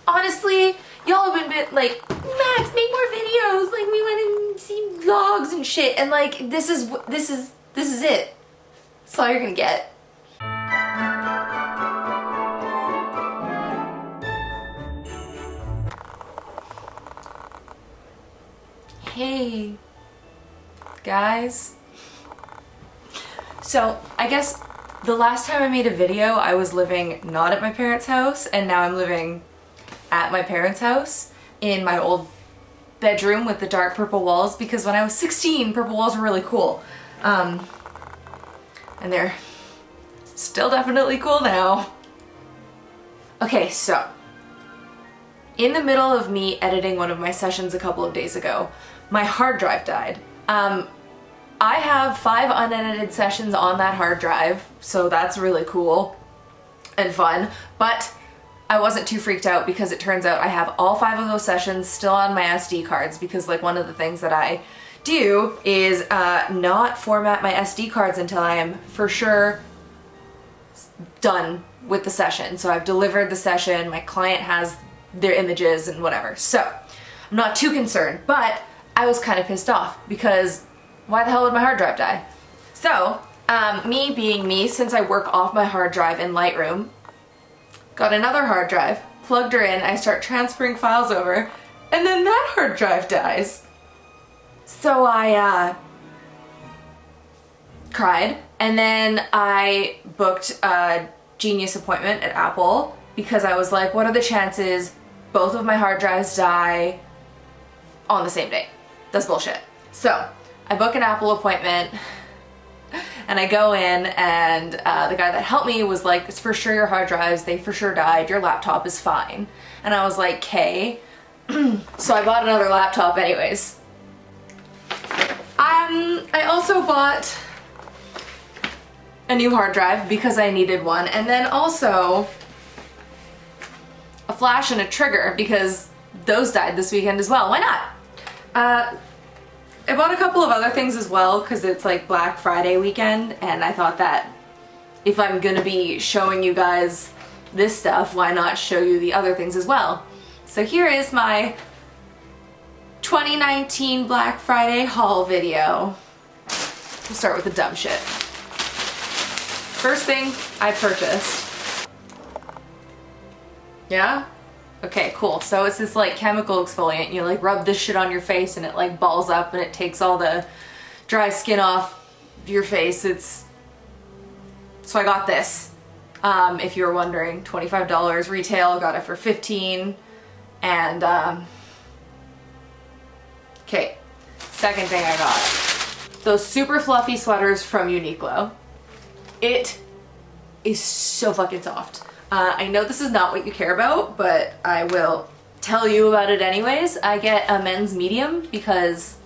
honestly, y'all have been like, Max, make more videos. Like, we went and see vlogs and shit, and like, this is it. That's all you're gonna get. Hey, guys. So, I guess the last time I made a video, I was living not at my parents' house, and now I'm living at my parents' house in my old bedroom with the dark purple walls, because when I was 16, purple walls were really cool. And they're still definitely cool now. Okay, so in the middle of me editing one of my sessions a couple of days ago, my hard drive died. I have 5 unedited sessions on that hard drive, so that's really cool and fun, but I wasn't too freaked out because it turns out I have all 5 of those sessions still on my SD cards, because like one of the things that I do is not format my SD cards until I am for sure done with the session. So I've delivered the session, my client has their images and whatever. So I'm not too concerned, but I was kind of pissed off because why the hell would my hard drive die? So, me being me, since I work off my hard drive in Lightroom, got another hard drive, plugged her in, I start transferring files over, and then that hard drive dies. So I cried, and then I booked a Genius appointment at Apple because I was like, what are the chances both of my hard drives die on the same day? That's bullshit. So I book an Apple appointment and I go in, and the guy that helped me was like, it's for sure your hard drives, they for sure died, your laptop is fine. And I was like, okay. So I bought another laptop anyways. I also bought a new hard drive because I needed one, and then also a flash and a trigger because those died this weekend as well. Why not? I bought a couple of other things as well because it's like Black Friday weekend, and I thought that if I'm gonna be showing you guys this stuff, why not show you the other things as well? So here is my 2019 Black Friday haul video. We'll start with the dumb shit. First thing I purchased. Yeah? Okay, cool. So it's this like chemical exfoliant. You like rub this shit on your face and it like balls up and it takes all the dry skin off your face. So I got this. If you were wondering, $25 retail, got it for $15. And okay, second thing I got. Those super fluffy sweaters from Uniqlo. It is so fucking soft. I know this is not what you care about, but I will tell you about it anyways. I get a men's medium because,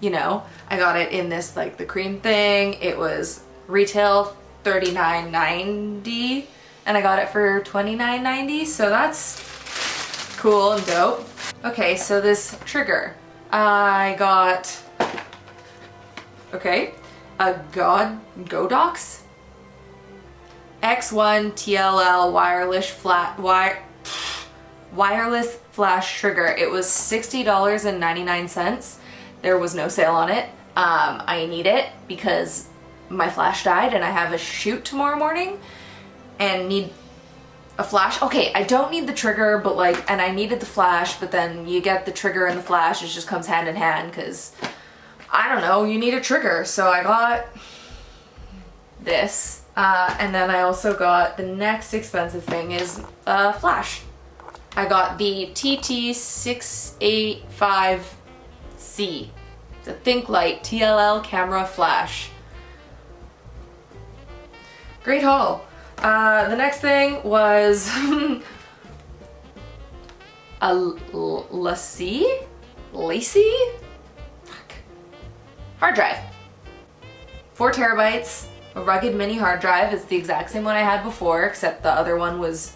you know, I got it in this like the cream thing. It was retail $39.90 and I got it for $29.90, so that's cool and dope. Okay, so this trigger. I got, okay, a Godox X1 TLL wireless flash trigger. It was $60.99. There was no sale on it. I need it because my flash died and I have a shoot tomorrow morning and need a flash. Okay, I don't need the trigger, but like, and I needed the flash, but then you get the trigger and the flash, it just comes hand in hand because, I don't know, you need a trigger. So I got this. And then I also got the next expensive thing is a flash. I got the TT685C, the Think Light TLL camera flash. Great haul. The next thing was a Lacy? Fuck. Hard drive. 4 terabytes. A rugged mini hard drive. It's the exact same one I had before, except the other one was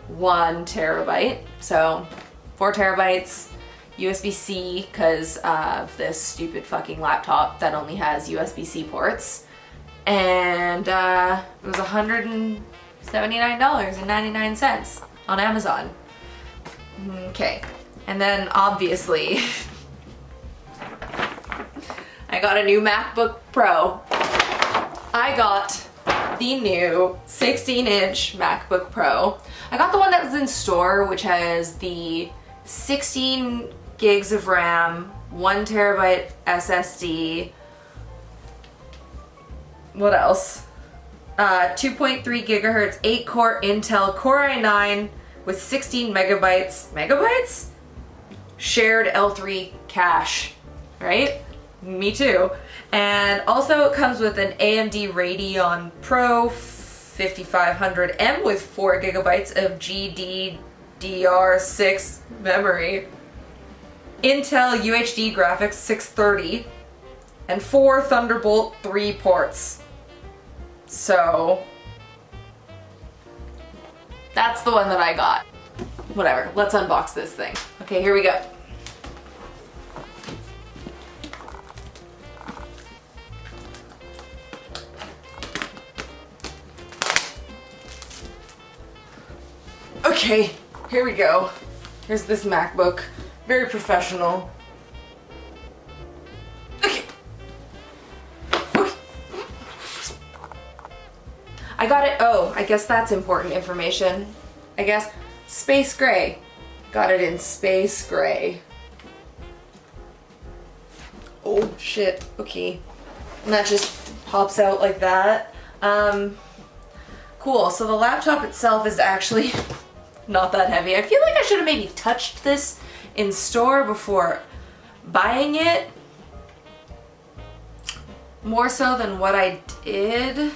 1 terabyte. So 4 terabytes, USB-C, because of this stupid fucking laptop that only has USB-C ports. And it was $179.99 on Amazon. Okay, and then obviously I got a new MacBook Pro. I got the new 16-inch MacBook Pro. I got the one that was in store, which has the 16 gigs of RAM, 1 terabyte SSD. What else? 2.3 gigahertz, 8-core Intel Core i9 with 16 megabytes? Shared L3 cache, right? Me too. And also it comes with an AMD Radeon Pro 5500M with 4 gigabytes of GDDR6 memory, Intel UHD graphics 630, and 4 Thunderbolt 3 ports. So that's the one that I got. Whatever, let's unbox this thing. Okay, here we go. Okay, here we go. Here's this MacBook. Very professional. Okay. I got it. Oh, I guess that's important information. I guess space gray. Got it in space gray. Oh shit. Okay. And that just pops out like that. Cool. So the laptop itself is actually not that heavy. I feel like I should have maybe touched this in store before buying it. More so than what I did.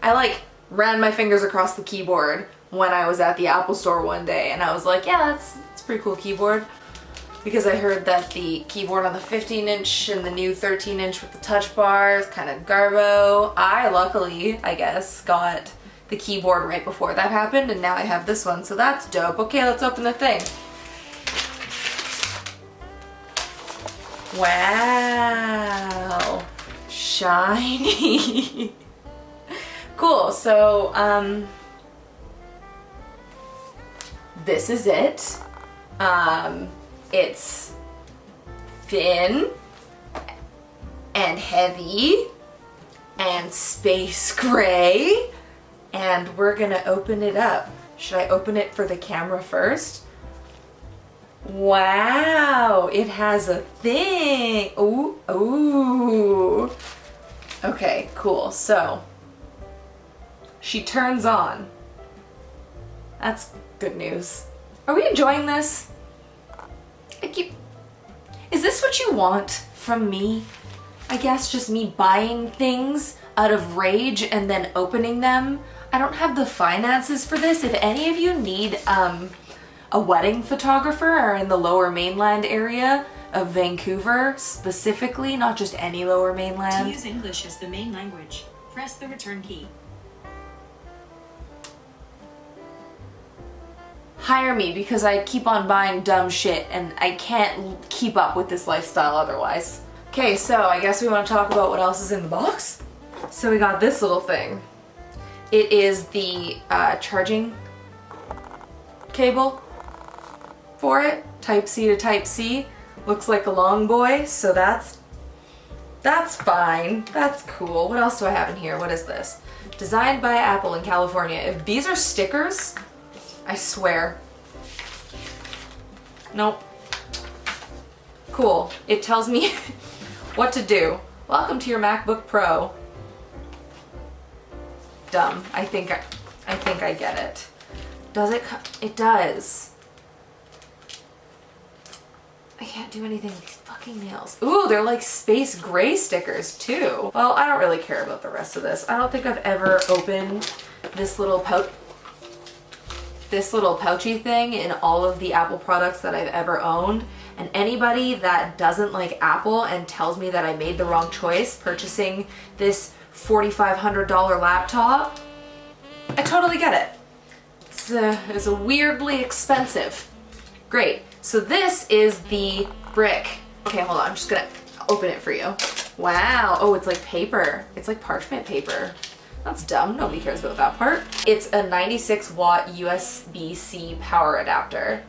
I like ran my fingers across the keyboard when I was at the Apple store one day and I was like, yeah, that's a pretty cool keyboard. Because I heard that the keyboard on the 15-inch and the new 13-inch with the touch bar is kind of garbo. I luckily, I guess, got the keyboard right before that happened and now I have this one, so that's dope. Okay, let's open the thing. Wow, shiny. Cool, so this is it. It's thin and heavy and space gray. And we're gonna open it up. Should I open it for the camera first? Wow, it has a thing. Ooh, ooh. Okay, cool. So, she turns on. That's good news. Are we enjoying this? Is this what you want from me? I guess just me buying things out of rage and then opening them. I don't have the finances for this. If any of you need a wedding photographer or in the Lower Mainland area of Vancouver specifically, not just any Lower Mainland. To use English as the main language, press the return key. Hire me because I keep on buying dumb shit and I can't keep up with this lifestyle otherwise. Okay, so I guess we want to talk about what else is in the box. So we got this little thing. It is the charging cable for it, type C to type C. Looks like a long boy, so that's fine. That's cool. What else do I have in here? What is this? Designed by Apple in California. If these are stickers, I swear. Nope. Cool. It tells me what to do. Welcome to your MacBook Pro. Dumb. I think I get it. Does it? It does. I can't do anything with these fucking nails. Ooh, they're like space gray stickers too. Well, I don't really care about the rest of this. I don't think I've ever opened this little pouchy thing in all of the Apple products that I've ever owned. And anybody that doesn't like Apple and tells me that I made the wrong choice purchasing this $4,500 laptop, I totally get it. It's a weirdly expensive. Great. So this is the brick. Okay, hold on. I'm just gonna open it for you. Wow. Oh, it's like paper. It's like parchment paper. That's dumb. Nobody cares about that part. It's a 96 watt USB-C power adapter.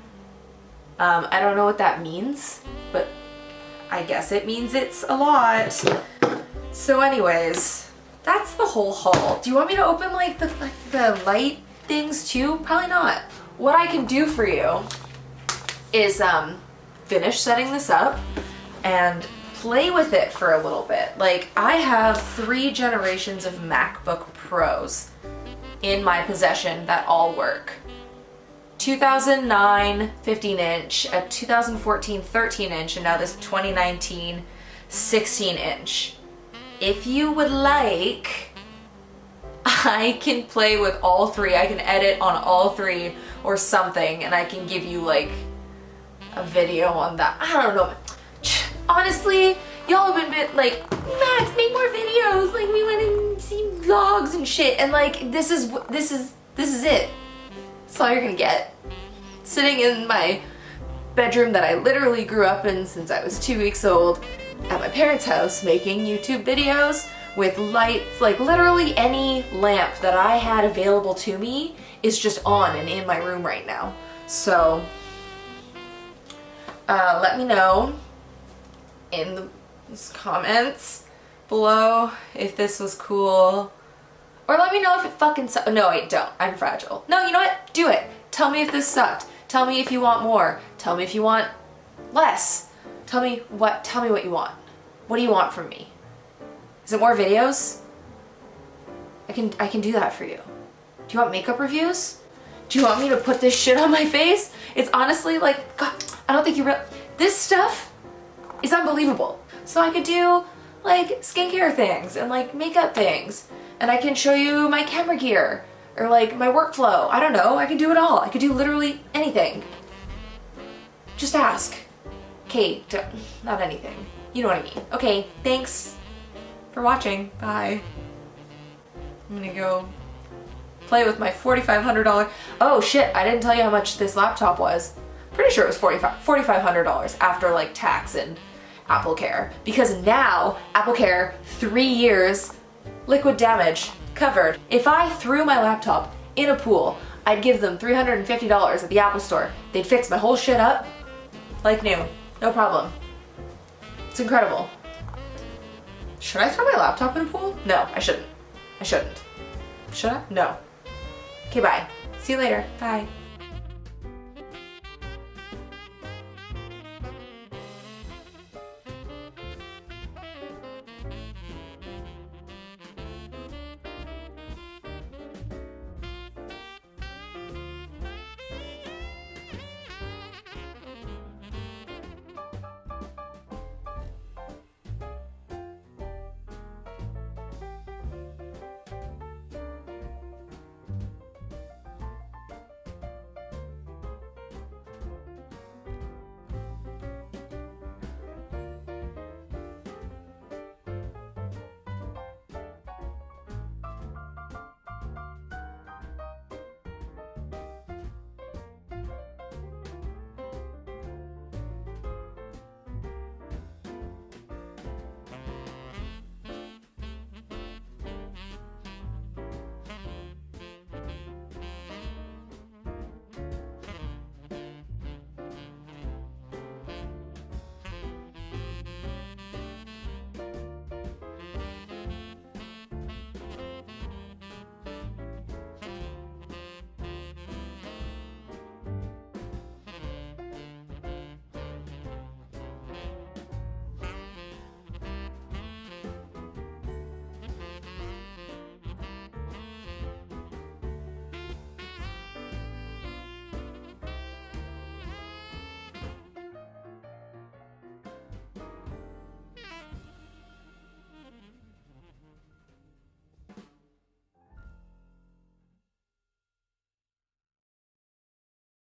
I don't know what that means, but I guess it means it's a lot. So anyways, that's the whole haul. Do you want me to open like the light things too? Probably not. What I can do for you is finish setting this up and play with it for a little bit. Like, I have 3 generations of MacBook Pros in my possession that all work. 2009 15-inch, a 2014 13-inch, and now this 2019 16-inch. If you would like, I can play with all 3. I can edit on all 3 or something, and I can give you like a video on that. I don't know. Honestly, y'all have been like, Max, make more videos. Like, we want to see vlogs and shit. And like, this is it. That's all you're gonna get. Sitting in my bedroom that I literally grew up in since I was 2 weeks old at my parents' house, making YouTube videos with lights. Like, literally any lamp that I had available to me is just on and in my room right now. So let me know in the comments below if this was cool, or let me know if it fucking sucked. No, wait, don't. I'm fragile. No, you know what? Do it. Tell me if this sucked. Tell me if you want more. Tell me if you want less. Tell me what you want. What do you want from me? Is it more videos? I can do that for you. Do you want makeup reviews? Do you want me to put this shit on my face? It's honestly like, God, I don't think this stuff is unbelievable. So I could do like skincare things and like makeup things, and I can show you my camera gear or like my workflow. I don't know, I can do it all. I could do literally anything. Just ask. Okay, not anything. You know what I mean. Okay, thanks for watching. Bye. I'm gonna go play with my $4,500. Oh shit, I didn't tell you how much this laptop was. Pretty sure it was $4,500 after like tax and Apple Care. Because now, Apple Care, 3 years, liquid damage covered. If I threw my laptop in a pool, I'd give them $350 at the Apple Store. They'd fix my whole shit up like new. No problem. It's incredible. Should I throw my laptop in a pool? No, I shouldn't. I shouldn't. Should I? No. Okay, bye. See you later. Bye.